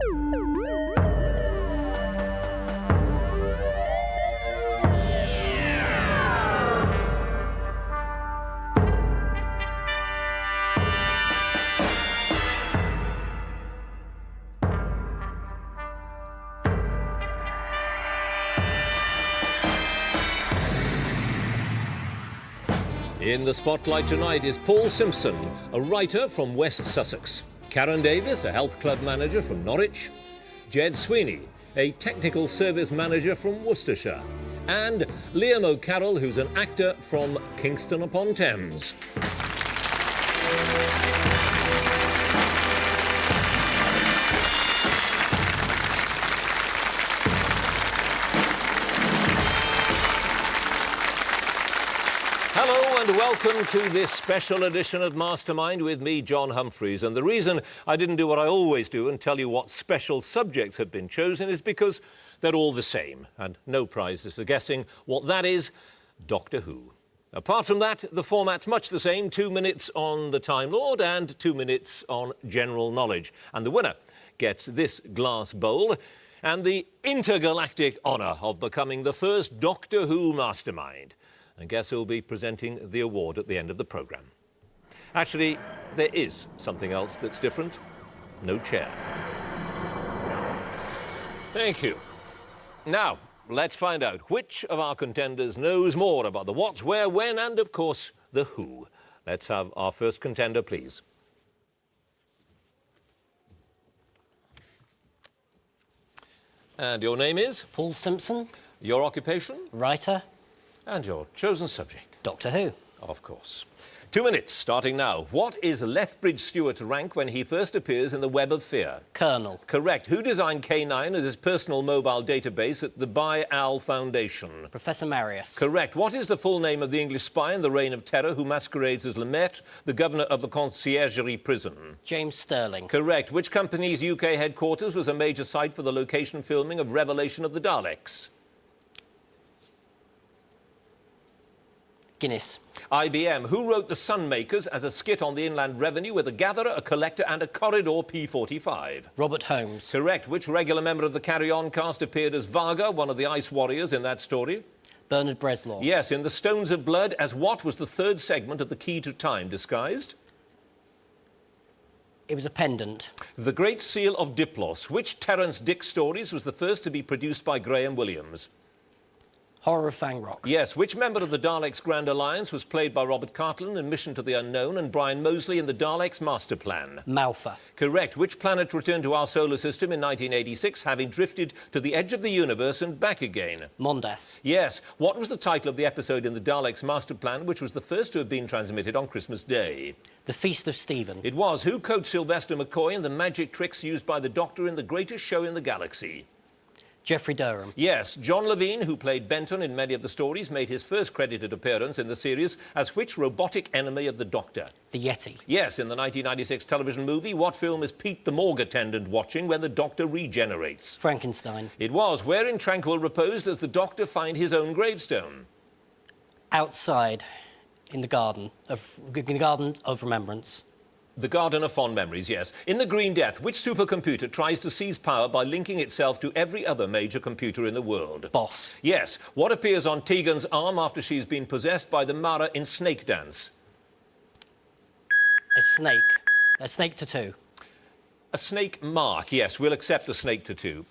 In the spotlight tonight is Paul Simpson, a writer from West Sussex, Karen Davies, a health club manager from Norwich, Jed Sweeney, a technical service manager from Worcestershire, and Liam O'Carroll, who's an actor from Kingston upon Thames. Hello and welcome to this special edition of Mastermind with me, John Humphreys. And the reason I didn't do what I always do and tell you what special subjects have been chosen is because they're all the same, and no prizes for guessing what that is: Doctor Who. Apart from that, the format's much the same: 2 minutes on the Time Lord and 2 minutes on general knowledge. And the winner gets this glass bowl and the intergalactic honour of becoming the first Doctor Who Mastermind. And guess who'll be presenting the award at the end of the programme? Actually, there is something else that's different. No chair. Thank you. Now, let's find out which of our contenders knows more about the what, where, when, and, of course, the who. Let's have our first contender, please. And your name is? Paul Simpson. Your occupation? Writer. And your chosen subject? Doctor Who. Of course. 2 minutes, starting now. What is Lethbridge Stewart's rank when he first appears in the Web of Fear? Colonel. Correct. Who designed K9 as his personal mobile database at the By-Al Foundation? Professor Marius. Correct. What is the full name of the English spy in the Reign of Terror who masquerades as Lemaitre, the governor of the Conciergerie prison? James Sterling. Correct. Which company's UK headquarters was a major site for the location filming of Revelation of the Daleks? Guinness. IBM. Who wrote The Sunmakers as a skit on the Inland Revenue with a gatherer, a collector and a corridor P45? Robert Holmes. Correct. Which regular member of the Carry On cast appeared as Varga, one of the Ice Warriors in that story? Bernard Bresslaw. Yes. In The Stones of Blood, as what was the third segment of The Key to Time disguised? It was a pendant. The Great Seal of Diplos. Which Terence Dick stories was the first to be produced by Graham Williams? Horror of Fang Rock. Yes. Which member of the Daleks' Grand Alliance was played by Robert Cartland in Mission to the Unknown and Brian Moseley in the Daleks' Master Plan? Malfa. Correct. Which planet returned to our solar system in 1986, having drifted to the edge of the universe and back again? Mondas. Yes. What was the title of the episode in the Daleks' Master Plan, which was the first to have been transmitted on Christmas Day? The Feast of Stephen. It was. Who coached Sylvester McCoy in the magic tricks used by the Doctor in The Greatest Show in the Galaxy? Geoffrey Durham. Yes. John Levine, who played Benton in many of the stories, made his first credited appearance in the series as which robotic enemy of the Doctor? The Yeti. Yes. In the 1996 television movie, what film is Pete the morgue attendant watching when the Doctor regenerates? Frankenstein. It was. Where in tranquil repose does the Doctor find his own gravestone? Outside, in the Garden of Remembrance. The Garden of Fond Memories, yes. In The Green Death, which supercomputer tries to seize power by linking itself to every other major computer in the world? Boss. Yes. What appears on Tegan's arm after she's been possessed by the Mara in Snake Dance? A snake. A snake tattoo. A snake mark, yes. We'll accept a snake tattoo.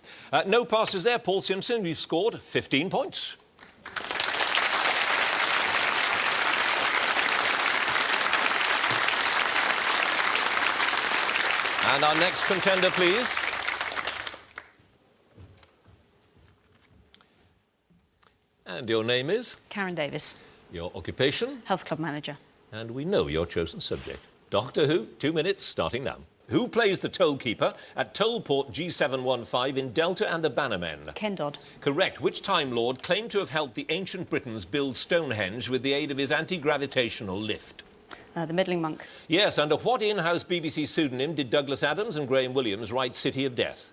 No passes there, Paul Simpson. You've scored 15 points. And our next contender, please. And your name is? Karen Davies. Your occupation? Health club manager. And we know your chosen subject. Doctor Who, 2 minutes, starting now. Who plays the tollkeeper at Tollport G715 in Delta and the Bannermen? Ken Dodd. Correct. Which Time Lord claimed to have helped the ancient Britons build Stonehenge with the aid of his anti-gravitational lift? The Middling Monk. Yes. Under what in-house BBC pseudonym did Douglas Adams and Graham Williams write City of Death?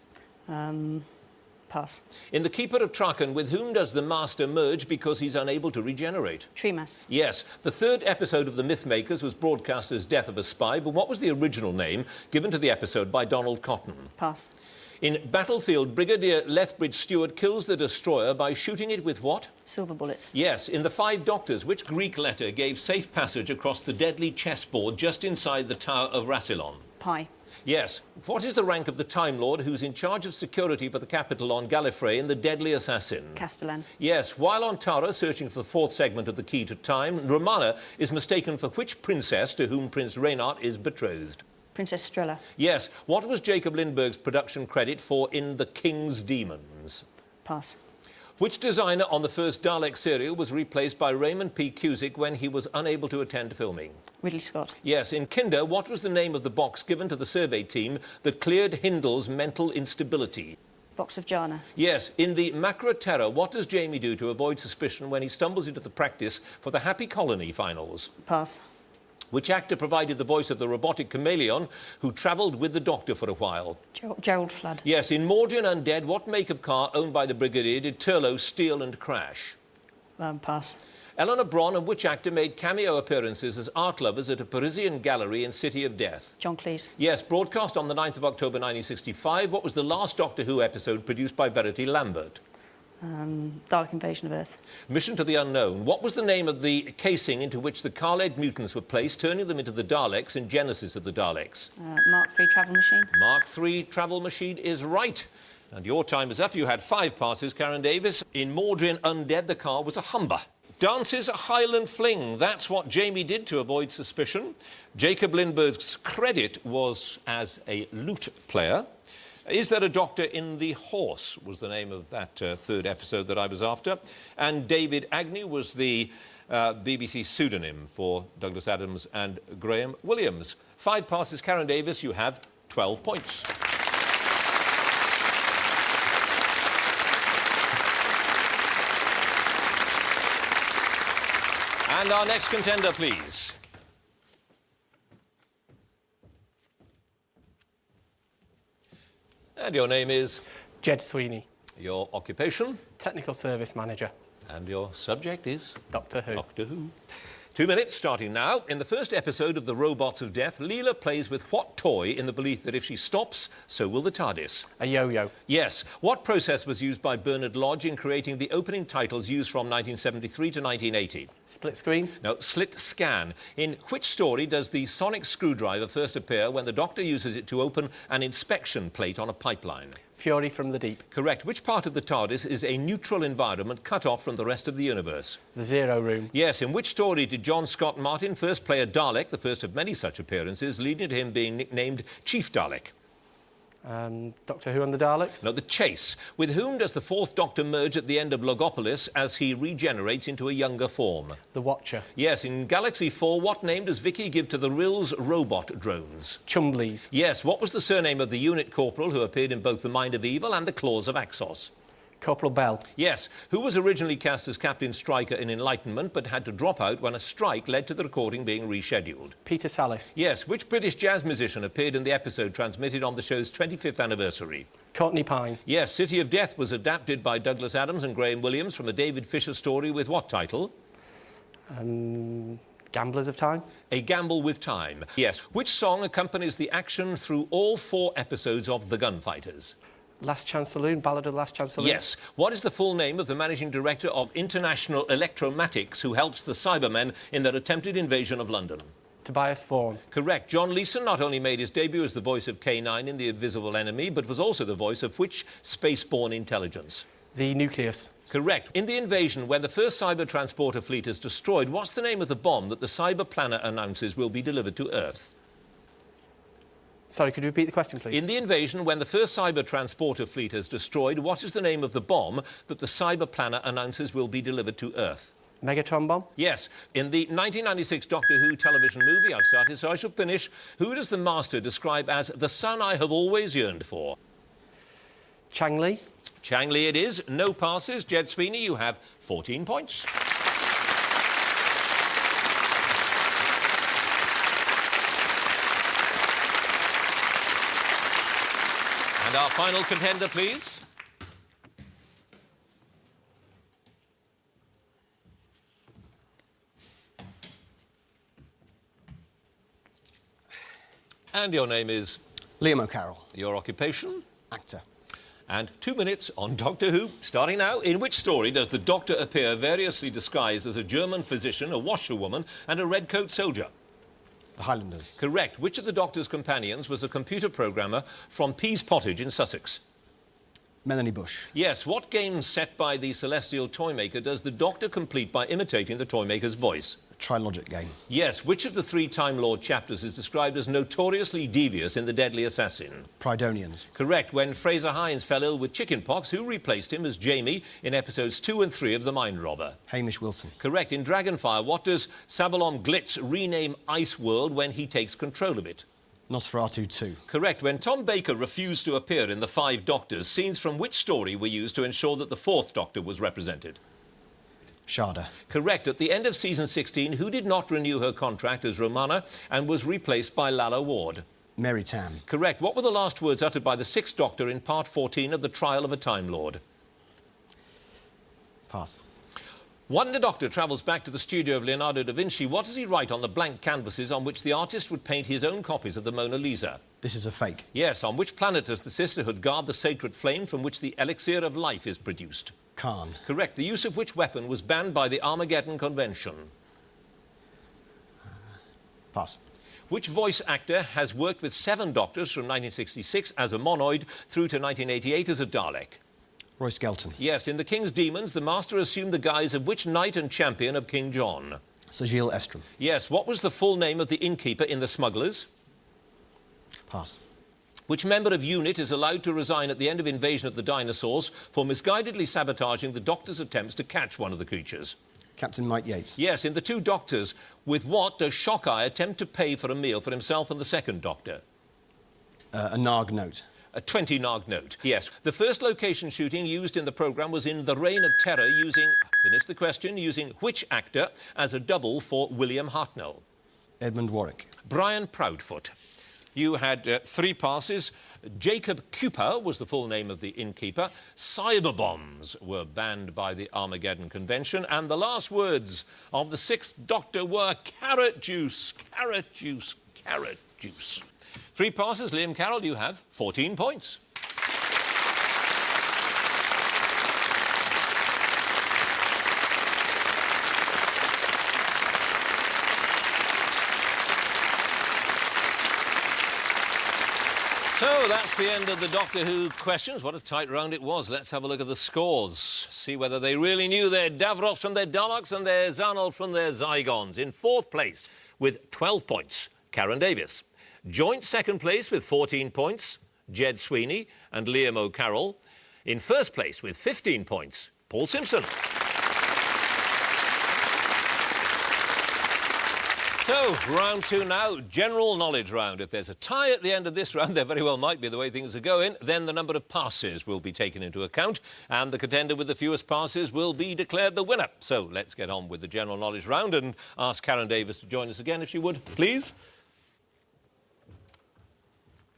Pass. In The Keeper of Traken, with whom does the Master merge because he's unable to regenerate? Tremas. Yes. The third episode of The Mythmakers was broadcast as Death of a Spy, but what was the original name given to the episode by Donald Cotton? Pass. In Battlefield, Brigadier Lethbridge Stewart kills the destroyer by shooting it with what? Silver bullets. Yes. In The Five Doctors, which Greek letter gave safe passage across the deadly chessboard just inside the Tower of Rassilon? Pi. Yes. What is the rank of the Time Lord who's in charge of security for the capital on Gallifrey and the deadly assassin? Castellan. Yes. While on Tara searching for the fourth segment of the Key to Time, Romana is mistaken for which princess to whom Prince Reynard is betrothed? Princess Strella. Yes. What was Jacob Lindbergh's production credit for in The King's Demons? Pass. Which designer on the first Dalek serial was replaced by Raymond P. Cusick when he was unable to attend filming? Ridley Scott. Yes. In Kinder, what was the name of the box given to the survey team that cleared Hindle's mental instability? Box of Jana. Yes. In the Macra Terror, what does Jamie do to avoid suspicion when he stumbles into the practice for the Happy Colony finals? Pass. Which actor provided the voice of the robotic chameleon who travelled with the Doctor for a while? Gerald Flood. Yes. In Mordrin Undead, what make of car owned by the Brigadier did Turlough steal and crash? Pass. Eleanor Bron and which actor made cameo appearances as art lovers at a Parisian gallery in City of Death? John Cleese. Yes. Broadcast on the 9th of October 1965, what was the last Doctor Who episode produced by Verity Lambert? Dalek Invasion of Earth. Mission to the Unknown. What was the name of the casing into which the Khaled mutants were placed, turning them into the Daleks in Genesis of the Daleks? Mark III Travel Machine. Mark III Travel Machine is right. And your time is up. You had 5 passes, Karen Davies. In Mordrin Undead, the car was a Humber. Dances a Highland Fling. That's what Jamie did to avoid suspicion. Jacob Lindbergh's credit was as a lute player. Is There a Doctor in the Horse was the name of that third episode that I was after. And David Agnew was the BBC pseudonym for Douglas Adams and Graham Williams. 5 passes, Karen Davies. You have 12 points. And our next contender, please. And your name is? Jed Sweeney, Your occupation? Technical Service Manager, And your subject is? Doctor Who. Doctor Who. 2 minutes, starting now. In the first episode of The Robots of Death, Leela plays with what toy in the belief that if she stops, so will the TARDIS? A yo-yo. Yes. What process was used by Bernard Lodge in creating the opening titles used from 1973 to 1980? Split screen. No, slit scan. In which story does the sonic screwdriver first appear when the Doctor uses it to open an inspection plate on a pipeline? Fury from the Deep. Correct. Which part of the TARDIS is a neutral environment cut off from the rest of the universe? The Zero Room. Yes. In which story did John Scott Martin first play a Dalek, the first of many such appearances, leading to him being nicknamed Chief Dalek? Doctor Who and the Daleks. No, The Chase. With whom does the fourth Doctor merge at the end of Logopolis as he regenerates into a younger form? The Watcher. Yes. In Galaxy 4, what name does Vicky give to the Rills robot drones? Chumbleys. Yes. What was the surname of the unit corporal who appeared in both The Mind of Evil and The Claws of Axos? Corporal Bell. Yes. Who was originally cast as Captain Stryker in Enlightenment but had to drop out when a strike led to the recording being rescheduled? Peter Sallis. Yes. Which British jazz musician appeared in the episode transmitted on the show's 25th anniversary? Courtney Pine. Yes. City of Death was adapted by Douglas Adams and Graham Williams from a David Fisher story with what title? Gamblers of Time. A Gamble with Time. Yes. Which song accompanies the action through all 4 episodes of The Gunfighters? Last Chance Saloon. Ballad of Last Chance Saloon. Yes. What is the full name of the managing director of International Electromatics who helps the Cybermen in their attempted invasion of London? Tobias Vaughan. Correct. John Leeson not only made his debut as the voice of K9 in The Invisible Enemy, but was also the voice of which spaceborne intelligence? The Nucleus. Correct. In The Invasion, when the first cyber transporter fleet is destroyed, what's the name of the bomb that the cyber planner announces will be delivered to Earth? Sorry, could you repeat the question, please? In The Invasion, when the first cyber transporter fleet is destroyed, what is the name of the bomb that the cyber planner announces will be delivered to Earth? Megatron Bomb. Yes. In the 1996 Doctor Who television movie, I've started, so I shall finish. Who does the Master describe as the son I have always yearned for? Chang Lee. Chang Lee it is. No passes. Jed Sweeney, you have 14 points. And our final contender, please. And your name is? Liam O'Carroll, Your occupation? actor. And 2 minutes on Doctor Who, starting now. In which story does the Doctor appear variously disguised as a German physician, a washerwoman and a red-coat soldier? The Highlanders. Correct. Which of the Doctor's companions was a computer programmer from Pease Pottage in Sussex? Melanie Bush. Yes. What game set by the Celestial Toymaker does the Doctor complete by imitating the Toymaker's voice? A Trilogic game. Yes. Which of the 3 Time Lord chapters is described as notoriously devious in The Deadly Assassin? Pridonians. Correct. When Fraser Hines fell ill with chickenpox, who replaced him as Jamie in episodes 2 and 3 of The Mind Robber? Hamish Wilson. Correct. In Dragonfire, what does Sabalom Glitz rename Ice World when he takes control of it? Nosferatu 2. Correct. When Tom Baker refused to appear in The 5 Doctors, scenes from which story were used to ensure that the 4th Doctor was represented? Sharda. Correct. At the end of season 16, who did not renew her contract as Romana and was replaced by Lalla Ward? Mary Tam. Correct. What were the last words uttered by the 6th Doctor in part 14 of The Trial of a Time Lord? Pass. When the Doctor travels back to the studio of Leonardo da Vinci, what does he write on the blank canvases on which the artist would paint his own copies of the Mona Lisa? This is a fake. Yes. On which planet does the Sisterhood guard the sacred flame from which the elixir of life is produced? Khan. Correct. The use of which weapon was banned by the Armageddon Convention? Pass. Which voice actor has worked with 7 Doctors from 1966 as a monoid through to 1988 as a Dalek? Roy Skelton. Yes. In The King's Demons, the Master assumed the guise of which knight and champion of King John? Sir Gilles Estram. Yes. What was the full name of the innkeeper in The Smugglers? Pass. Which member of UNIT is allowed to resign at the end of Invasion of the Dinosaurs for misguidedly sabotaging the Doctor's attempts to catch one of the creatures? Captain Mike Yates. Yes. In The 2 Doctors, with what does Shockeye attempt to pay for a meal for himself and the 2nd Doctor? A Narg note. A 20 Narg note. Yes. The first location shooting used in the programme was in The Reign of Terror using, finish the question, using which actor as a double for William Hartnell? Edmund Warwick. Brian Proudfoot. You had 3 passes. Jacob Cooper was the full name of the innkeeper. Cyber bombs were banned by the Armageddon Convention. And the last words of the 6th Doctor were carrot juice, carrot juice, carrot juice. 3 passes. Liam Carroll, you have 14 points. So that's the end of the Doctor Who questions. What a tight round it was. Let's have a look at the scores. See whether they really knew their Davros from their Daleks and their Xanol from their Zygons. In 4th place with 12 points, Karen Davies. Joint 2nd place with 14 points, Jed Sweeney and Liam O'Carroll. In 1st place with 15 points, Paul Simpson. So, round 2 now, general knowledge round. If there's a tie at the end of this round, there very well might be the way things are going, then the number of passes will be taken into account and the contender with the fewest passes will be declared the winner. So, let's get on with the general knowledge round and ask Karen Davies to join us again, if she would, please.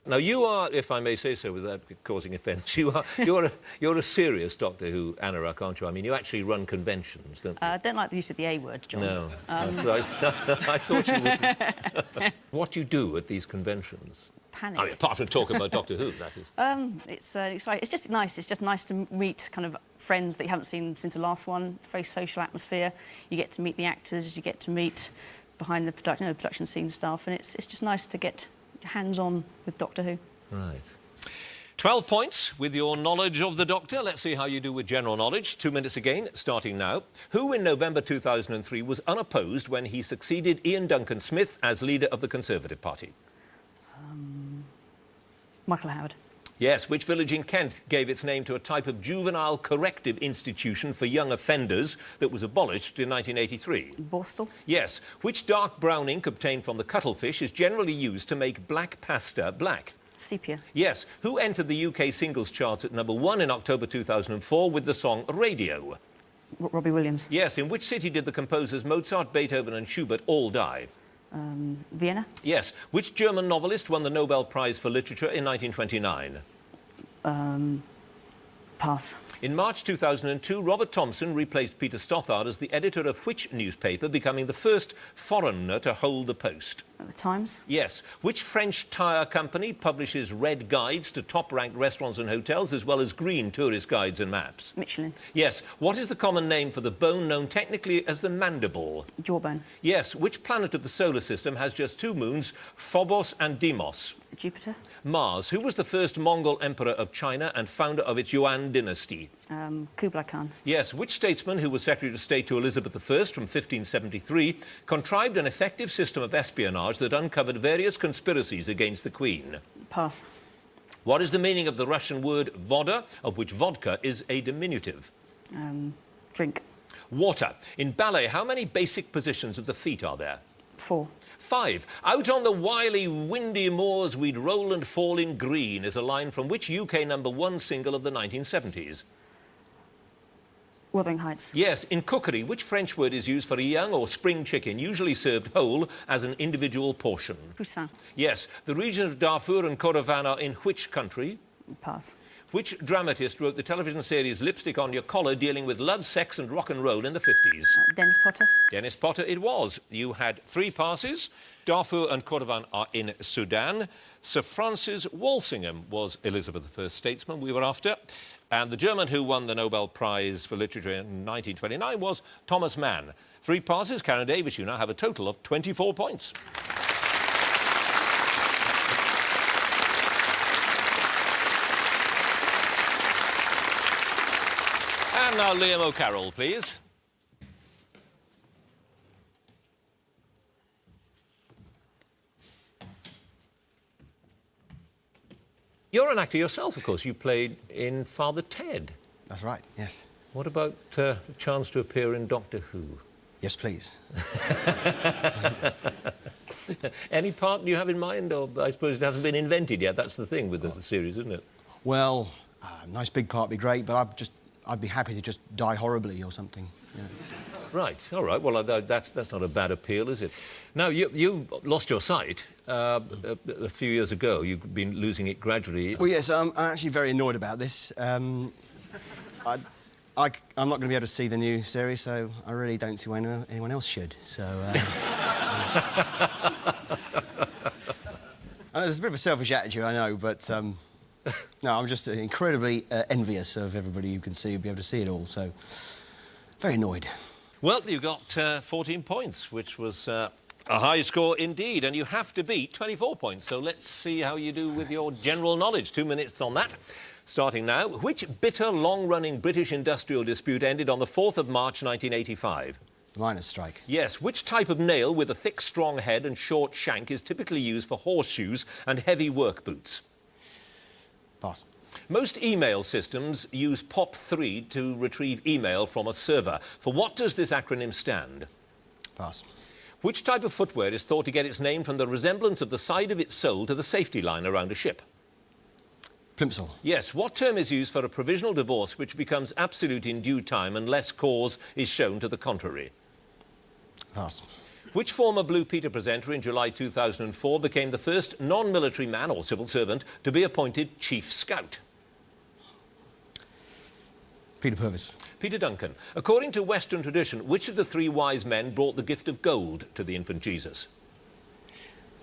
Now, you are, if I may say so without causing offence, you're a serious Doctor Who anorak, aren't you? I mean, you actually run conventions, don't you? I don't like the use of the A word, John. No, that's right. I thought you wouldn't. What do you do at these conventions? Panic. I mean, apart from talking about Doctor Who, that is. It's exciting. It's just nice. It's just nice to meet kind of friends that you haven't seen since the last one. Very social atmosphere. You get to meet the actors. You get to meet behind the production scene stuff, and it's just nice to get hands-on with Doctor Who. Right. 12 points with your knowledge of the Doctor. Let's see how you do with general knowledge. 2 minutes again, starting now. Who in November 2003 was unopposed when he succeeded Ian Duncan Smith as leader of the Conservative Party? Michael Howard. Yes. Which village in Kent gave its name to a type of juvenile corrective institution for young offenders that was abolished in 1983? Borstal. Yes. Which dark brown ink obtained from the cuttlefish is generally used to make black pasta black? Sepia. Yes. Who entered the UK singles charts at number 1 in October 2004 with the song Radio? Robbie Williams. Yes. In which city did the composers Mozart, Beethoven and Schubert all die? Vienna. Yes. Which German novelist won the Nobel Prize for Literature in 1929? Pass. In March 2002, Robert Thompson replaced Peter Stothard as the editor of which newspaper, becoming the first foreigner to hold the post? At the Times. Yes. Which French tyre company publishes red guides to top-ranked restaurants and hotels, as well as green tourist guides and maps? Michelin. Yes. What is the common name for the bone known technically as the mandible? Jawbone. Yes. Which planet of the solar system has just two moons, Phobos and Deimos? Jupiter. Mars. Who was the first Mongol emperor of China and founder of its Yuan dynasty? Kublai Khan. Yes. Which statesman, who was Secretary of State to Elizabeth I from 1573, contrived an effective system of espionage that uncovered various conspiracies against the Queen? Pass. What is the meaning of the Russian word voda, of which vodka is a diminutive? Drink. Water. In ballet, how many basic positions of the feet are there? 4. 5. Out on the wily, windy moors we'd roll and fall in green is a line from which UK #1 single of the 1970s? Wuthering Heights. Yes, in cookery, which French word is used for a young or spring chicken, usually served whole as an individual portion? Poussin. Yes, the regions of Darfur and Kordofan are in which country? Pass. Which dramatist wrote the television series Lipstick on Your Collar, dealing with love, sex and rock and roll in the 50s? Dennis Potter. Dennis Potter it was. You had 3 passes. Darfur and Kordofan are in Sudan. Sir Francis Walsingham was Elizabeth I's statesman we were after. And the German who won the Nobel Prize for Literature in 1929 was Thomas Mann. 3 passes. Karen Davies, you now have a total of 24 points. And now Liam O'Carroll, please. You're an actor yourself, of course. You played in Father Ted. That's right, yes. What about a chance to appear in Doctor Who? Yes, please. Any part you have in mind, or I suppose it hasn't been invented yet? That's the thing with the series, isn't it? Well, nice big part would be great, but I'd be happy to just die horribly or something. Yeah. Right, all right. Well, that's not a bad appeal, is it? Now, you lost your sight a few years ago. You've been losing it gradually. Well, yes, I'm actually very annoyed about this. I'm not going to be able to see the new series, so I really don't see why anyone else should. So, there's a bit of a selfish attitude, I know, but no, I'm just incredibly envious of everybody who can be able to see it all. So, very annoyed. Well, you got 14 points, which was a high score indeed, and you have to beat 24 points. So let's see how you do with your general knowledge. 2 minutes on that. Starting now, which bitter, long-running British industrial dispute ended on the 4th of March 1985? The miners' strike. Yes. Which type of nail with a thick, strong head and short shank is typically used for horseshoes and heavy work boots? Pass. Most email systems use POP3 to retrieve email from a server. For what does this acronym stand? Pass. Which type of footwear is thought to get its name from the resemblance of the side of its sole to the safety line around a ship? Plimsoll. Yes. What term is used for a provisional divorce which becomes absolute in due time unless cause is shown to the contrary? Pass. Which former Blue Peter presenter in July 2004 became the first non-military man or civil servant to be appointed Chief Scout? Peter Purvis. Peter Duncan. According to Western tradition, which of the 3 wise men brought the gift of gold to the infant Jesus?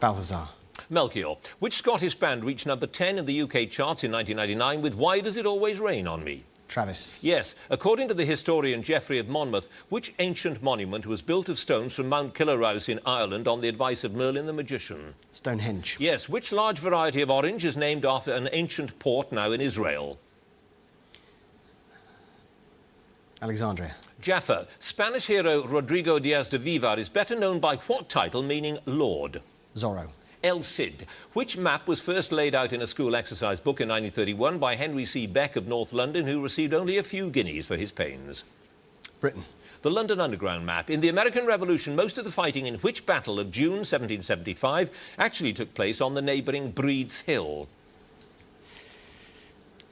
Balthazar. Melchior. Which Scottish band reached number 10 in the UK charts in 1999 with Why Does It Always Rain on Me? Travis. Yes. According to the historian Geoffrey of Monmouth, which ancient monument was built of stones from Mount Killarhouse in Ireland on the advice of Merlin the magician? Stonehenge. Yes. Which large variety of orange is named after an ancient port now in Israel? Alexandria. Jaffa. Spanish hero Rodrigo Diaz de Vivar is better known by what title meaning Lord? Zorro. El Cid. Which map was first laid out in a school exercise book in 1931 by Henry C. Beck of North London, who received only a few guineas for his pains? Britain. The London Underground map. In the American Revolution, most of the fighting in which battle of June 1775 actually took place on the neighbouring Breed's Hill?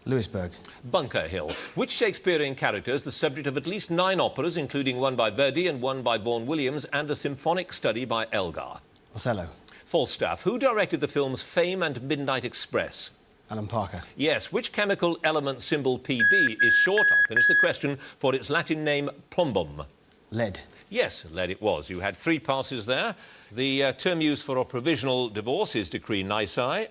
Louisburg. Bunker Hill. Which Shakespearean character is the subject of at least 9 operas, including one by Verdi and one by Vaughan Williams, and a symphonic study by Elgar? Othello. Falstaff. Who directed the films Fame and Midnight Express? Alan Parker. Yes. Which chemical element symbol Pb is short of, finish the question, for its Latin name plumbum? Lead. Yes, lead it was. You had 3 passes there. The term used for a provisional divorce is decree nisi.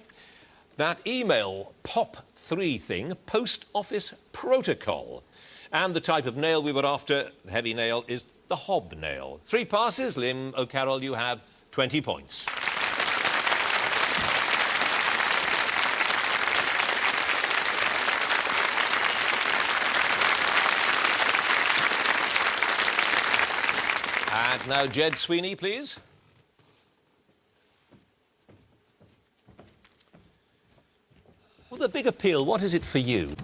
That email POP3 thing, post office protocol. And the type of nail we were after, the heavy nail, is the hobnail. 3 passes. Lim O'Carroll, you have 20 points. And now Jed Sweeney, please. Well, the big appeal, what is it for you?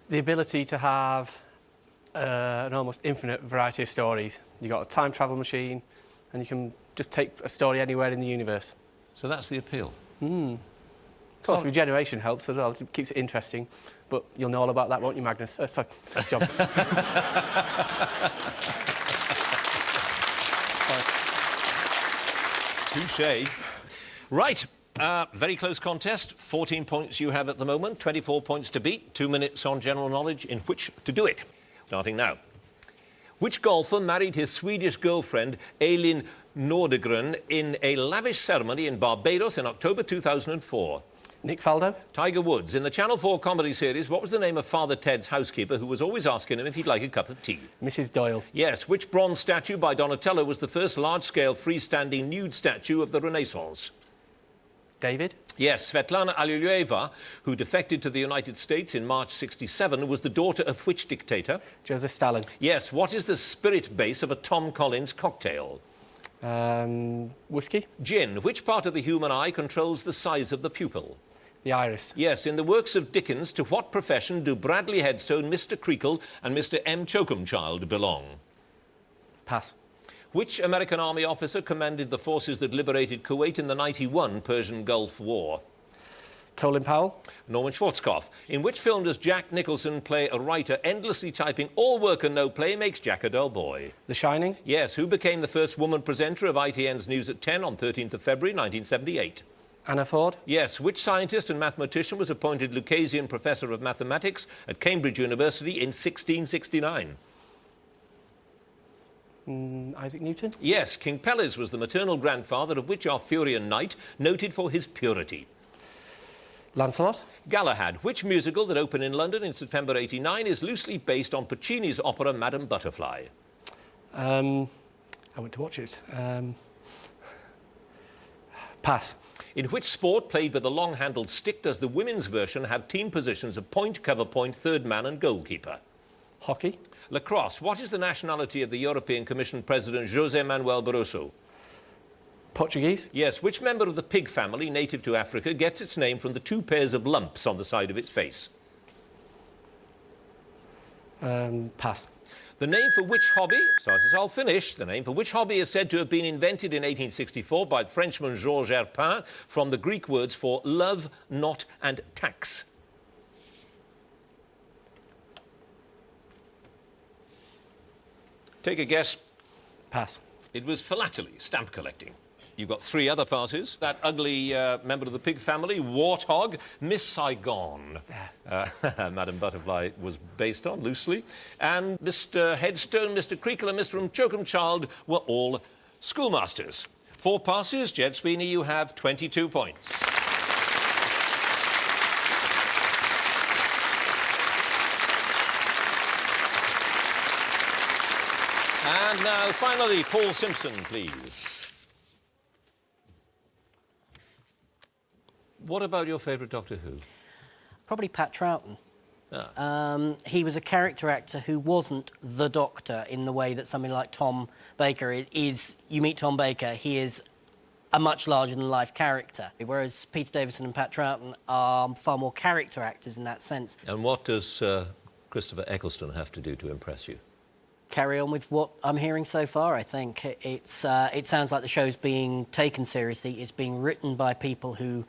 The ability to have an almost infinite variety of stories. You've got a time travel machine, and you can just take a story anywhere in the universe. So that's the appeal. Of course, regeneration helps as well. It keeps it interesting. But you'll know all about that, won't you, Magnus? Sorry, John. Touché. Right. Very close contest. 14 points you have at the moment, 24 points to beat, 2 minutes on general knowledge in which to do it. Starting now. Which golfer married his Swedish girlfriend, Elin Nordegren, in a lavish ceremony in Barbados in October 2004? Nick Faldo? Tiger Woods. In the Channel 4 comedy series, what was the name of Father Ted's housekeeper who was always asking him if he'd like a cup of tea? Mrs. Doyle. Yes. Which bronze statue by Donatello was the first large-scale freestanding nude statue of the Renaissance? David? Yes, Svetlana Alexeyeva, who defected to the United States in March '67, was the daughter of which dictator? Joseph Stalin. Yes, what is the spirit base of a Tom Collins cocktail? Whiskey? Gin. Which part of the human eye controls the size of the pupil? The iris. Yes, in the works of Dickens, to what profession do Bradley Headstone, Mr. Creakle and Mr. M. Choakumchild belong? Pass. Which American army officer commanded the forces that liberated Kuwait in the '91 Persian Gulf War? Colin Powell. Norman Schwarzkopf. In which film does Jack Nicholson play a writer endlessly typing all work and no play makes Jack a dull boy? The Shining. Yes, who became the first woman presenter of ITN's News at 10 on 13th of February 1978? Anna Ford. Yes, which scientist and mathematician was appointed Lucasian Professor of Mathematics at Cambridge University in 1669? Isaac Newton. Yes, King Pelles was the maternal grandfather of which Arthurian knight noted for his purity? Lancelot. Galahad. Which musical that opened in London in September '89 is loosely based on Puccini's opera Madame Butterfly? I went to watch it. Pass. In which sport played with a long-handled stick does the women's version have team positions of point, cover point, third man and goalkeeper? Hockey. Lacrosse. What is the nationality of the European Commission President José Manuel Barroso? Portuguese. Yes. Which member of the pig family, native to Africa, gets its name from the 2 pairs of lumps on the side of its face? Pass. The name for which hobby, I'll finish, the name for which hobby is said to have been invented in 1864 by the Frenchman Georges Herpin from the Greek words for love, knot and tax? Take a guess. Pass. It was philately, stamp collecting. You've got 3 other passes. That ugly member of the pig family, Warthog, Miss Saigon. Madame Butterfly was based on, loosely. And Mr. Headstone, Mr. Creakle and Mr. Choakumchild were all schoolmasters. 4 passes. Jed Sweeney, you have 22 points. And now, finally, Paul Simpson, please. What about your favourite Doctor Who? Probably Pat Troughton. Ah. He was a character actor who wasn't the Doctor in the way that somebody like Tom Baker is. You meet Tom Baker, he is a much larger-than-life character, whereas Peter Davison and Pat Troughton are far more character actors in that sense. And what does Christopher Eccleston have to do to impress you? Carry on with what I'm hearing so far, I think. It sounds like the show's being taken seriously. It's being written by people who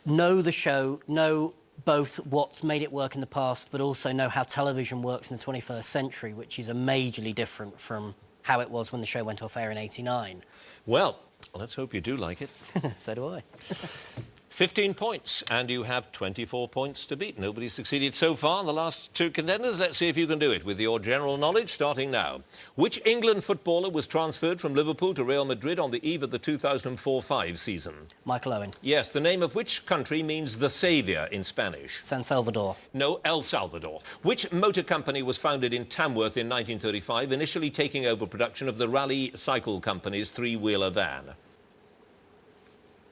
know the show, know both what's made it work in the past, but also know how television works in the 21st century, which is majorly different from how it was when the show went off air in '89. Well, let's hope you do like it. So do I. 15 points, and you have 24 points to beat. Nobody's succeeded so far in the last two contenders. Let's see if you can do it with your general knowledge, starting now. Which England footballer was transferred from Liverpool to Real Madrid on the eve of the 2004-05 season? Michael Owen. Yes, the name of which country means the saviour in Spanish? San Salvador. No, El Salvador. Which motor company was founded in Tamworth in 1935, initially taking over production of the Raleigh Cycle Company's three-wheeler van?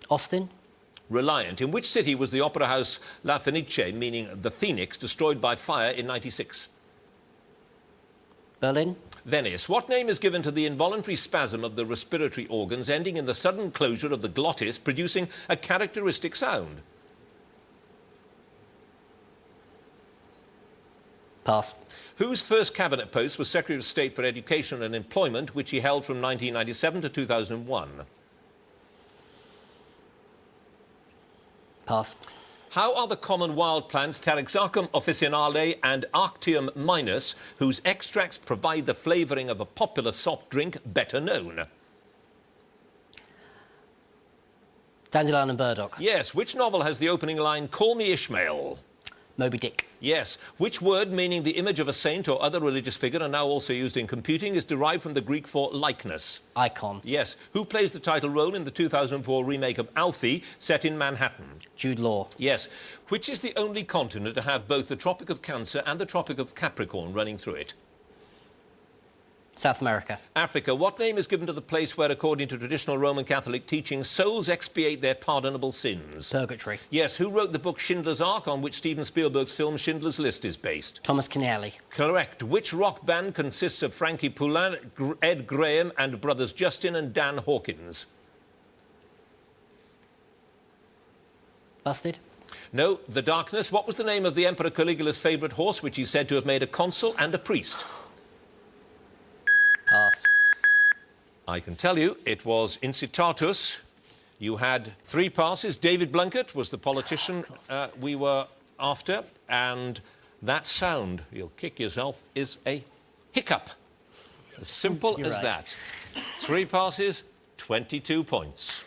Austin. Reliant. In which city was the opera house La Fenice, meaning the Phoenix, destroyed by fire in 96? Berlin. Venice. What name is given to the involuntary spasm of the respiratory organs ending in the sudden closure of the glottis, producing a characteristic sound? Pass. Whose first cabinet post was Secretary of State for Education and Employment, which he held from 1997 to 2001? Pass. How are the common wild plants Taraxacum officinale and Arctium minus, whose extracts provide the flavouring of a popular soft drink, better known? Dandelion and burdock. Yes. Which novel has the opening line, "Call me Ishmael"? Moby Dick. Yes. Which word meaning the image of a saint or other religious figure and now also used in computing is derived from the Greek for likeness? Icon. Yes. Who plays the title role in the 2004 remake of Alfie, set in Manhattan? Jude Law. Yes. Which is the only continent to have both the Tropic of Cancer and the Tropic of Capricorn running through it? South America. Africa. What name is given to the place where, according to traditional Roman Catholic teaching, souls expiate their pardonable sins? Purgatory. Yes. Who wrote the book Schindler's Ark, on which Steven Spielberg's film Schindler's List is based? Thomas Keneally. Correct. Which rock band consists of Frankie Poulin, Ed Graham and brothers Justin and Dan Hawkins? Busted. No, The Darkness. What was the name of the Emperor Caligula's favourite horse, which he's said to have made a consul and a priest? Pass. I can tell you it was Incitatus. You had 3 passes. David Blunkett was the politician we were after, and that sound, you'll kick yourself, is a hiccup. As simple You're as right. that. 3 passes, 22 points.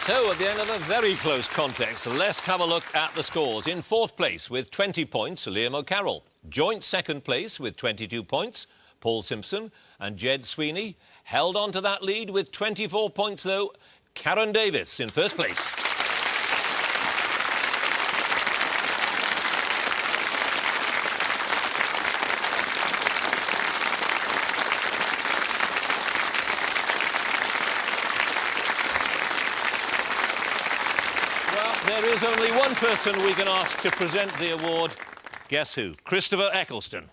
So, at the end of a very close contest, let's have a look at the scores. In 4th place with 20 points, Liam O'Carroll. Joint 2nd place with 22 points, Paul Simpson and Jed Sweeney. Held on to that lead with 24 points, though, Karen Davies in 1st place. There is only one person we can ask to present the award. Guess who? Christopher Eccleston.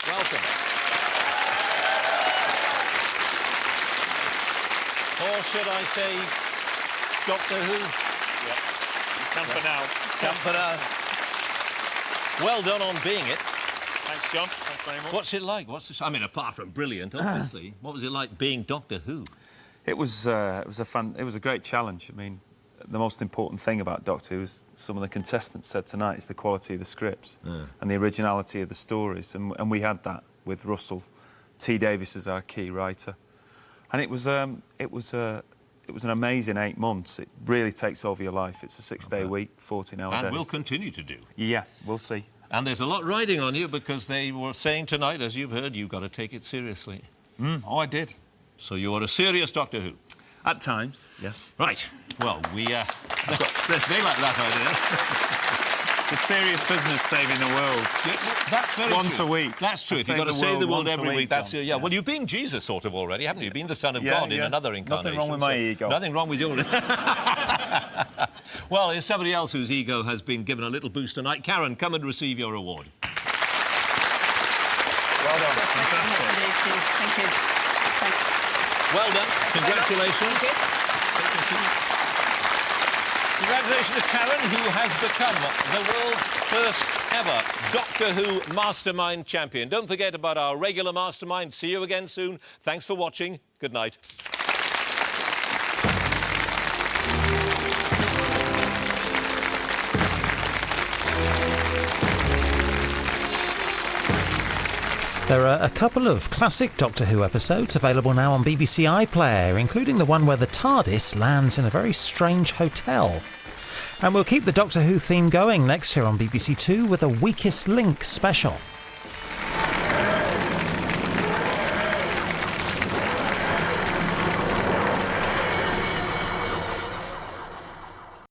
Welcome. Or should I say Doctor Who? Yep. Come for now. Come for now. Well done on being it. Thanks, John. Thanks very much. What's it like? I mean, apart from brilliant, obviously. What was it like being Doctor Who? It was a great challenge. I mean, the most important thing about Doctor Who, as some of the contestants said tonight, is the quality of the scripts and the originality of the stories, and we had that with Russell T Davies as our key writer, and it was an amazing 8 months. It really takes over your life. It's a 6-day week, 14-hour days. And will continue to do. Yeah, we'll see. And there's a lot riding on you, because they were saying tonight, as you've heard, you've got to take it seriously. Oh, I did. So you are a serious Doctor Who. At times, yes. Right. Well, they like that idea. It's a serious business saving the world. That's very Once true. a week. That's true. I If you've got to save the world once a every week, that's John. yeah. Well, you've been Jesus sort of already, haven't you? You've been the Son of Yeah, God in yeah. another incarnation. Nothing wrong with my ego. Nothing wrong with your. Well, there's somebody else whose ego has been given a little boost tonight. Karen, come and receive your award. Well done. Fantastic. Thank you. Thanks. Well done. Congratulations. Thank you. Congratulations to Karen, who has become the world's first ever Doctor Who Mastermind champion. Don't forget about our regular Mastermind. See you again soon. Thanks for watching. Good night. There are a couple of classic Doctor Who episodes available now on BBC iPlayer, including the one where the TARDIS lands in a very strange hotel. And we'll keep the Doctor Who theme going next year on BBC Two with a Weakest Link special.